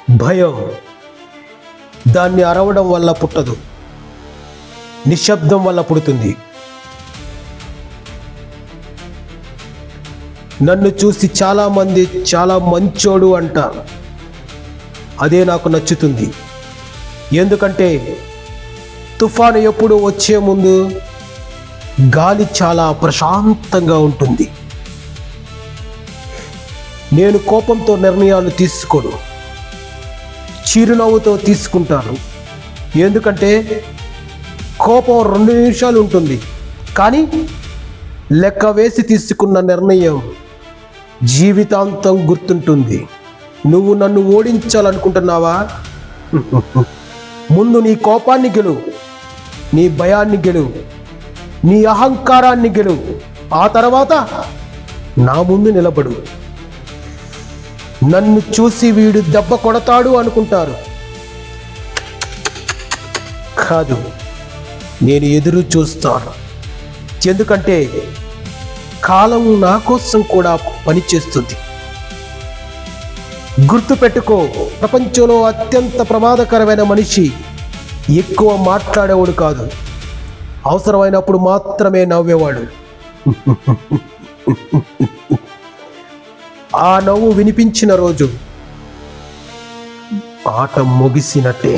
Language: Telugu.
భయం దాన్ని అరవడం వల్ల పుట్టదు, నిశ్శబ్దం వల్ల పుడుతుంది. నన్ను చూసి చాలామంది చాలా మంచోడు అంటారు. అదే నాకు నచ్చుతుంది. ఎందుకంటే తుఫాను ఎప్పుడు వచ్చే ముందు గాలి చాలా ప్రశాంతంగా ఉంటుంది. నేను కోపంతో నిర్ణయాలు తీసుకోను, చిరునవ్వుతో తీసుకుంటాను. ఎందుకంటే కోపం 2 నిమిషాలు ఉంటుంది, కానీ లెక్క వేసి తీసుకున్న నిర్ణయం జీవితాంతం గుర్తుంటుంది. నువ్వు నన్ను ఓడించాలనుకుంటున్నావా? ముందు నీ కోపాన్ని గెలువు, నీ భయాన్ని గెలువు, నీ అహంకారాన్ని గెలువు. ఆ తర్వాత నా ముందు నిలబడు. నన్ను చూసి వీడు దెబ్బ కొడతాడు అనుకుంటారు. కాదు, నేను ఎదురు చూస్తాను. ఎందుకంటే కాలం నా కోసం కూడా పనిచేస్తుంది. గుర్తుపెట్టుకో, ప్రపంచంలో అత్యంత ప్రమాదకరమైన మనిషి ఎక్కువ మాట్లాడేవాడు కాదు, అవసరమైనప్పుడు మాత్రమే నవ్వేవాడు. ఆ నవ్వు వినిపించిన రోజు ఆట ముగిసినట్టే.